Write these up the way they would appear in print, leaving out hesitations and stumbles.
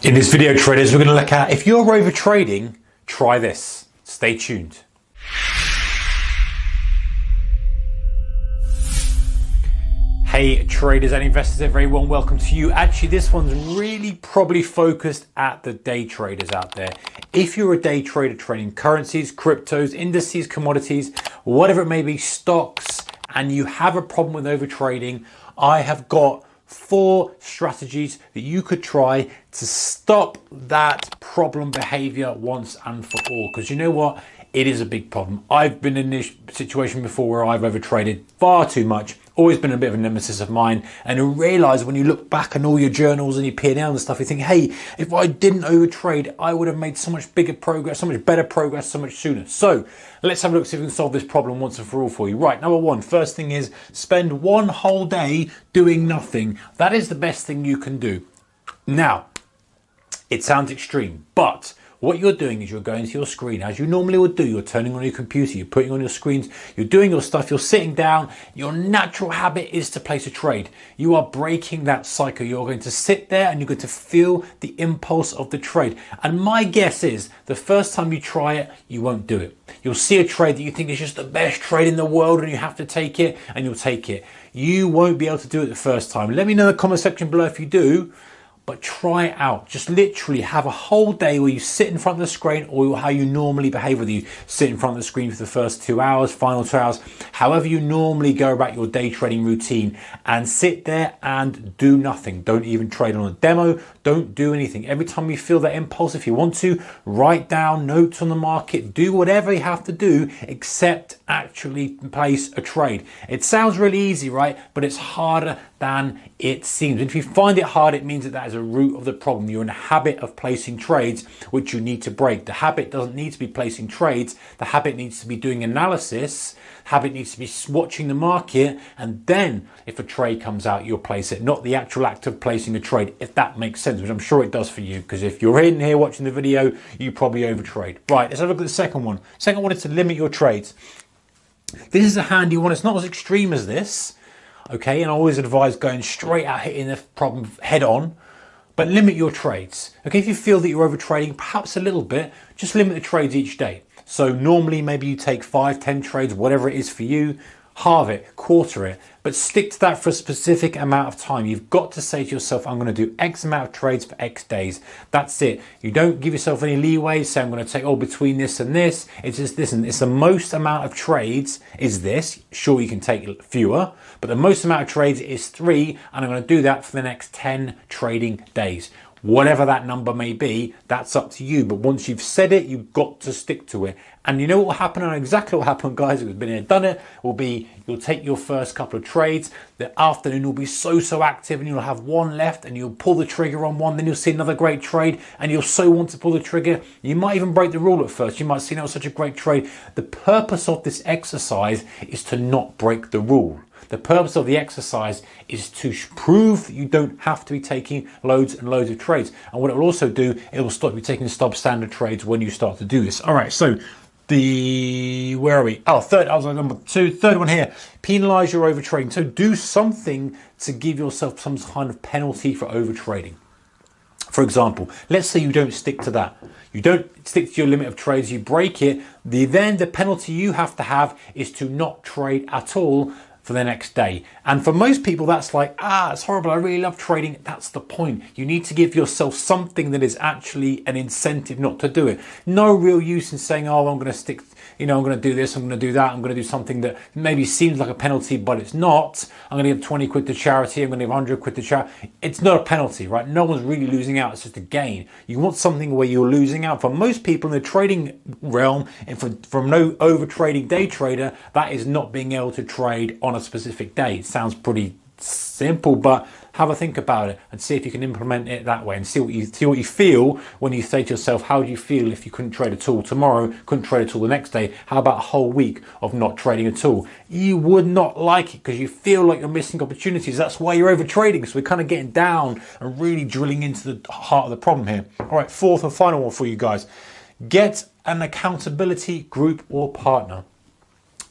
In this video, traders, we're going to look at if you're overtrading, try this. Stay tuned. Hey traders and investors, everyone, welcome to you. Actually, this one's really probably focused at the day traders out there. If you're a day trader trading currencies, cryptos, indices, commodities, whatever it may be, stocks, and you have a problem with overtrading, I have got 4 strategies that you could try to stop that problem behavior once and for all. Because you know what? It is a big problem. I've been in this situation before where I've overtraded far too much. Always been a bit of a nemesis of mine. And you realize when you look back on all your journals and your P&L and stuff, you think, hey, if I didn't overtrade, I would have made so much bigger progress, so much better progress, so much sooner. So let's have a look, see if we can solve this problem once and for all for you. Right, number 1, first thing is spend one whole day doing nothing. That is the best thing you can do. Now, it sounds extreme, but what you're doing is you're going to your screen as you normally would do. You're turning on your computer, you're putting on your screens, you're doing your stuff, you're sitting down. Your natural habit is to place a trade. You are breaking that cycle. You're going to sit there and you're going to feel the impulse of the trade. And my guess is the first time you try it, you won't do it. You'll see a trade that you think is just the best trade in the world and you have to take it, and you'll take it. You won't be able to do it the first time. Let me know in the comment section below if you do. But try it out. Just literally have a whole day where you sit in front of the screen, or how you normally behave, whether you sit in front of the screen for the first 2 hours, final 2 hours, however you normally go about your day trading routine, and sit there and do nothing. Don't even trade on a demo. Don't do anything. Every time you feel that impulse, if you want to, write down notes on the market, do whatever you have to do except actually place a trade. It sounds really easy, right? But it's harder than it seems. And if you find it hard, it means that is a root of the problem. You're in a habit of placing trades, which you need to break. The habit doesn't need to be placing trades. The habit needs to be doing analysis. The habit needs to be watching the market, and then if a trade comes out, you'll place it, not the actual act of placing a trade, if that makes sense, which I'm sure it does for you, because if you're in here watching the video, you probably overtrade. Right, let's have a look at the second one. Second one is to limit your trades. This is a handy one. It's not as extreme as this, okay, and I always advise going straight out, hitting the problem head on. But limit your trades. Okay, if you feel that you're overtrading, perhaps a little bit, just limit the trades each day. So normally maybe you take 5, 10 trades, whatever it is for you, halve it, quarter it, but stick to that for a specific amount of time. You've got to say to yourself, I'm going to do X amount of trades for X days. That's it. You don't give yourself any leeway. Say I'm going to take between this and this. It's just this, and it's the most amount of trades is this. Sure, you can take fewer, but the most amount of trades is 3, and I'm going to do that for the next 10 trading days. Whatever that number may be, that's up to you. But once you've said it, you've got to stick to it. And you know what will happen, and exactly what happened, guys, who've been here, done it, will be you'll take your first couple of trades. The afternoon will be so active, and you'll have one left, and you'll pull the trigger on one. Then you'll see another great trade, and you'll so want to pull the trigger. You might even break the rule at first. You might see that was such a great trade. The purpose of this exercise is to not break the rule. The purpose of the exercise is to prove that you don't have to be taking loads and loads of trades. And what it will also do, it will stop you taking substandard trades when you start to do this. All right, so where are we? Oh, third, I was on number 2. Third one here, penalize your overtrading. So do something to give yourself some kind of penalty for overtrading. For example, let's say you don't stick to that. You don't stick to your limit of trades, you break it. Then the penalty you have to have is to not trade at all for the next day. And for most people, that's like, it's horrible, I really love trading. That's the point. You need to give yourself something that is actually an incentive not to do it. No real use in saying, I'm going to stick, I'm going to do this, I'm going to do that, I'm going to do something that maybe seems like a penalty, but it's not. I'm going to give 20 quid to charity, I'm going to give 100 quid to charity. It's not a penalty, right? No one's really losing out, it's just a gain. You want something where you're losing out. For most people in the trading realm, and from no overtrading day trader, that is not being able to trade on a specific day. It sounds pretty simple, but have a think about it and see if you can implement it that way, and see what you feel when you say to yourself, how do you feel if you couldn't trade at all tomorrow, couldn't trade at all the next day? How about a whole week of not trading at all? You would not like it because you feel like you're missing opportunities. That's why you're overtrading. So we're kind of getting down and really drilling into the heart of the problem here. All right, fourth and final one for you guys. Get an accountability group or partner.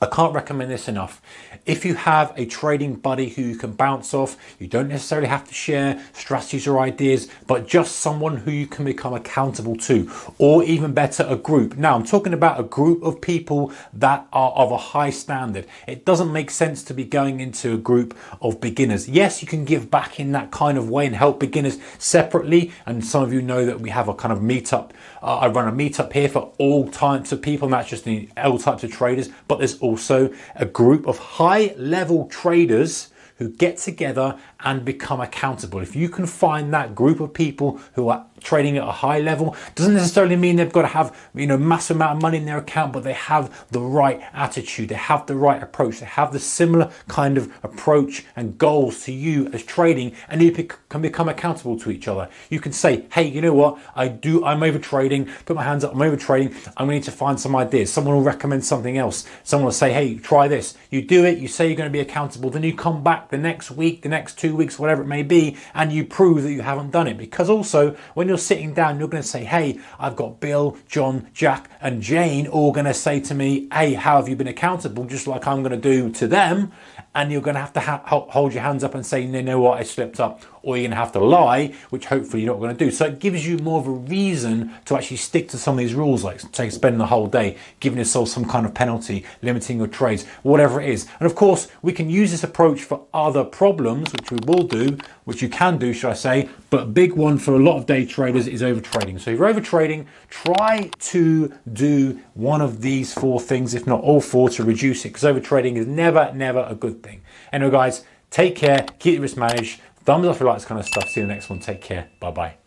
I can't recommend this enough. If you have a trading buddy who you can bounce off, you don't necessarily have to share strategies or ideas, but just someone who you can become accountable to, or even better, a group. Now, I'm talking about a group of people that are of a high standard. It doesn't make sense to be going into a group of beginners. Yes, you can give back in that kind of way and help beginners separately. And some of you know that we have a kind of meetup. I run a meetup here for all types of people, not just the all types of traders, but there's also a group of high level traders who get together and become accountable. If you can find that group of people who are trading at a high level, doesn't necessarily mean they've got to have, massive amount of money in their account, but they have the right attitude, they have the right approach, they have the similar kind of approach and goals to you as trading, and you can become accountable to each other. You can say, hey, you know what, I'm overtrading, put my hands up, I'm overtrading, I'm going to need to find some ideas. Someone will recommend something else. Someone will say, hey, try this. You do it, you say you're going to be accountable, then you come back the next week, the next 2 weeks, whatever it may be, and you prove that you haven't done it. Because also, when you're sitting down, you're going to say, hey, I've got Bill, John, Jack, and Jane all going to say to me, hey, how have you been accountable? Just like I'm going to do to them. And you're going to have to hold your hands up and say, you know what, I slipped up. Or you're going to have to lie, which hopefully you're not going to do. So it gives you more of a reason to actually stick to some of these rules, like spending the whole day, giving yourself some kind of penalty, limiting your trades, whatever it is. And of course, we can use this approach for other problems, which we will do, which you can do, should I say. But a big one for a lot of day traders is overtrading. So if you're overtrading, try to do one of these 4 things, if not all 4, to reduce it, because overtrading is never a good thing. Anyway, guys, take care, keep your risk managed. Thumbs up if you like this kind of stuff. See you in the next one. Take care. Bye-bye.